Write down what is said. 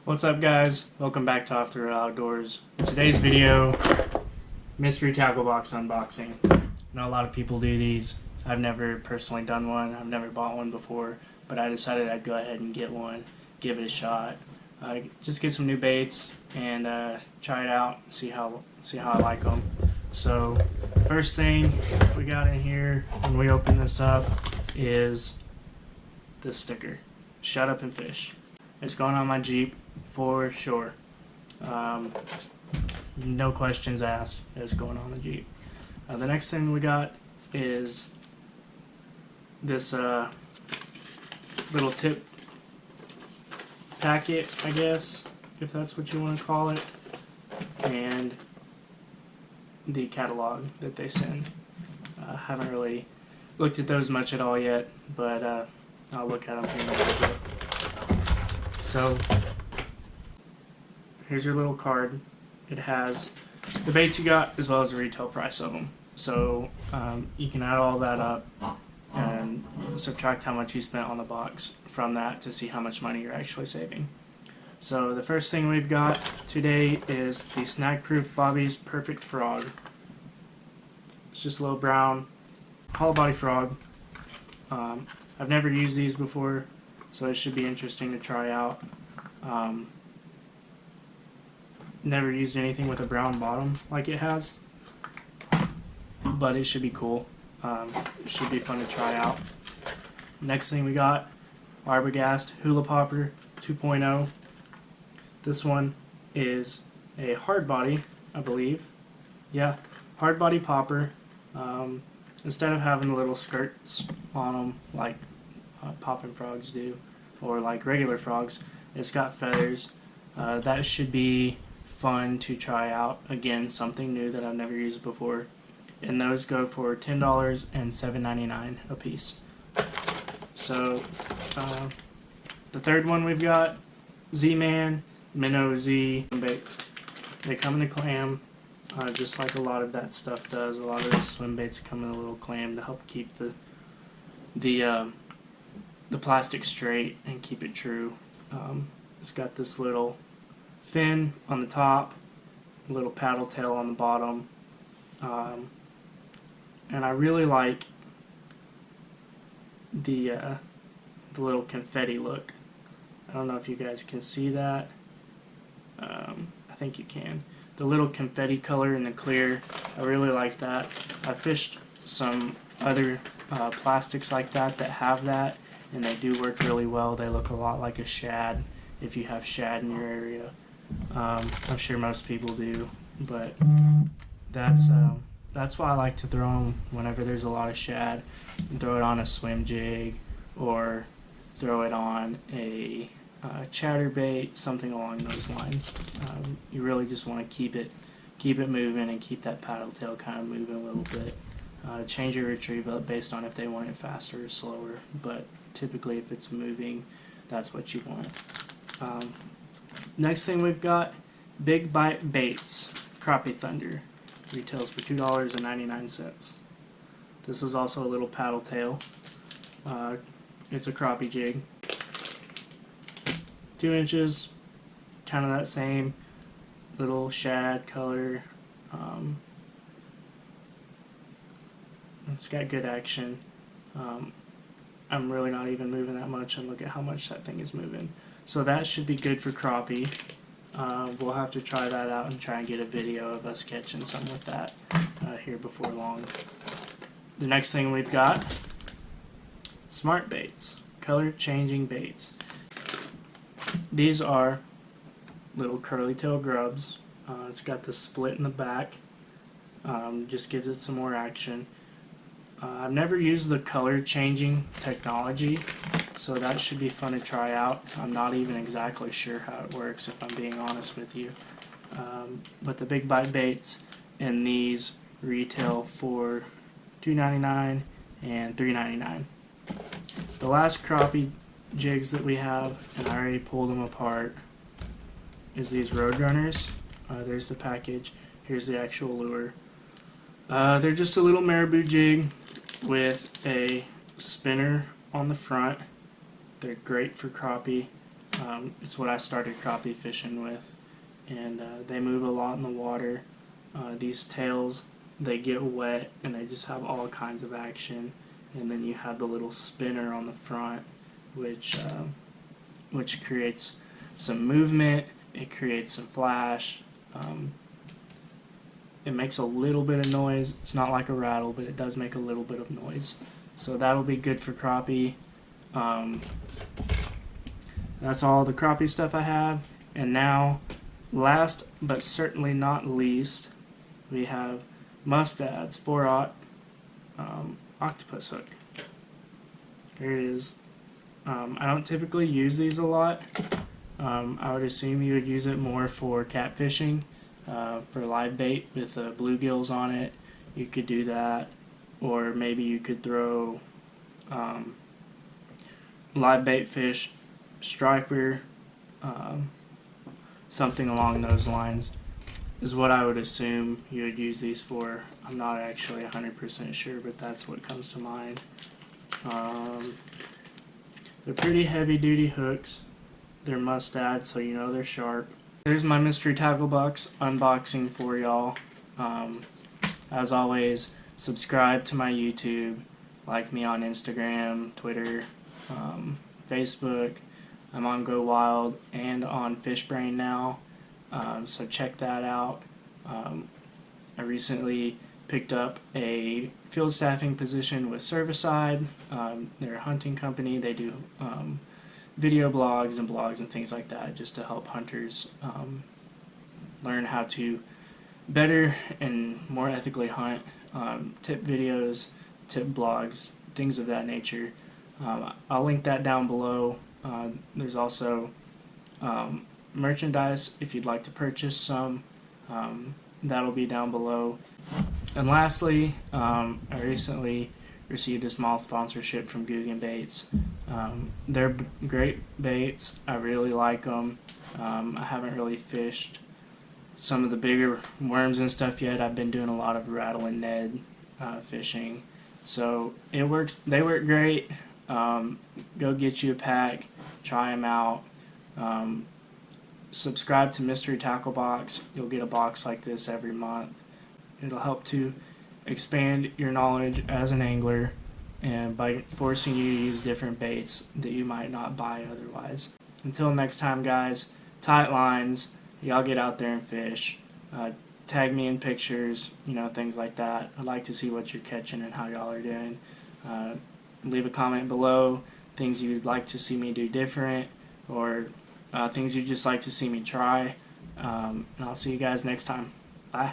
What's up, guys? Welcome back to Off the Road Outdoors. In today's video, mystery tackle box unboxing. I know a lot of people do these. I've never personally done one. I've never bought one before, but I decided I'd go ahead and get one, give it a shot. Just get some new baits and try it out, see how I like them. So, first thing we got in here when we open this up is this sticker. Shut up and fish. It's going on my Jeep for sure. No questions asked. It's going on the Jeep. The next thing we got is this little tip packet, I guess, if that's what you want to call it, and the catalog that they send. Haven't really looked at those much at all yet, but I'll look at them here in a little bit. So here's your little card. It has the baits you got as well as the retail price of them. So you can add all that up and subtract how much you spent on the box from that to see how much money you're actually saving. So the first thing we've got today is the Snag Proof Bobby's Perfect Frog. It's just a little brown hollow body frog. I've never used these before, so it should be interesting to try out. Never used anything with a brown bottom like it has, but it should be cool. It should be fun to try out. Next thing we got, Arbogast Hula Popper 2.0. This one is a hard body, I believe. Yeah, hard body popper. Instead of having the little skirts on them like popping frogs do, or like regular frogs, it's got feathers. That should be fun to try out. Again, something new that I've never used before. And those go for $10 and $7.99 a piece. So the third one we've got, Z-Man Minnow Z baits. They come in the clam, just like a lot of that stuff does. A lot of the swim baits come in a little clam to help keep the plastic straight and keep it true. It's got this little fin on the top, a little paddle tail on the bottom, and I really like the little confetti look. I don't know if you guys can see that. I think you can. The little confetti color in the clear, I really like that. I fished some other plastics like that have that, and they do work really well. They look a lot like a shad if you have shad in your area. I'm sure most people do, but that's why I like to throw them whenever there's a lot of shad. Throw it on a swim jig, or throw it on a chatterbait, something along those lines. You really just want to keep it moving and keep that paddle tail kind of moving a little bit. Change your retrieve up based on if they want it faster or slower, but typically if it's moving, that's what you want. Next thing we've got, Big Bite Baits Crappie Thunder. Retails for $2.99. This is also a little paddle tail. It's a crappie jig. 2 inches, kind of that same little shad color. It's got good action. I'm really not even moving that much, and look at how much that thing is moving. So that should be good for crappie. We'll have to try that out and try and get a video of us catching some with that here before long. The next thing we've got, Smart Baits, color changing baits. These are little curly tail grubs. It's got the split in the back, just gives it some more action. I've never used the color changing technology, so that should be fun to try out. I'm not even exactly sure how it works, if I'm being honest with you. But the Big Bite baits and these retail for $2.99 and $3.99. The last crappie jigs that we have, and I already pulled them apart, is these Roadrunners. There's the package. Here's the actual lure. They're just a little marabou jig with a spinner on the front. They're great for crappie. It's what I started crappie fishing with, and they move a lot in the water. These tails, they get wet and they just have all kinds of action, and then you have the little spinner on the front, which creates some movement. It creates some flash. It makes a little bit of noise. It's not like a rattle, but it does make a little bit of noise. So that'll be good for crappie. That's all the crappie stuff I have. And now, last but certainly not least, we have Mustad's 4/0 octopus hook. There it is. I don't typically use these a lot. I would assume you would use it more for catfishing, for live bait with bluegills on it. You could do that, or maybe you could throw live bait fish, striper, something along those lines is what I would assume you would use these for. I'm not actually 100% sure, but that's what comes to mind. They're pretty heavy duty hooks. They're Mustad, so you know they're sharp. There's my mystery tackle box unboxing for y'all. As always, subscribe to my YouTube, like me on Instagram, Twitter, Facebook. I'm on Go Wild and on Fishbrain now, so check that out. I recently picked up a field staffing position with Servicide. They're a hunting company. They do video blogs and things like that, just to help hunters learn how to better and more ethically hunt. Tip videos, tip blogs, things of that nature. I'll link that down below. There's also merchandise if you'd like to purchase some. That'll be down below. And lastly, I recently received a small sponsorship from Guggen Baits. They're great baits. I really like them. I haven't really fished some of the bigger worms and stuff yet. I've been doing a lot of rattle and Ned fishing. So it works. They work great. Go get you a pack. Try them out. Subscribe to Mystery Tackle Box. You'll get a box like this every month. It'll help to expand your knowledge as an angler, and by forcing you to use different baits that you might not buy otherwise. Until next time, guys, tight lines. Y'all get out there and fish. Tag me in pictures, things like that. I'd like to see what you're catching and how y'all are doing. Leave a comment below, things you'd like to see me do different, or things you'd just like to see me try. And I'll see you guys next time. Bye.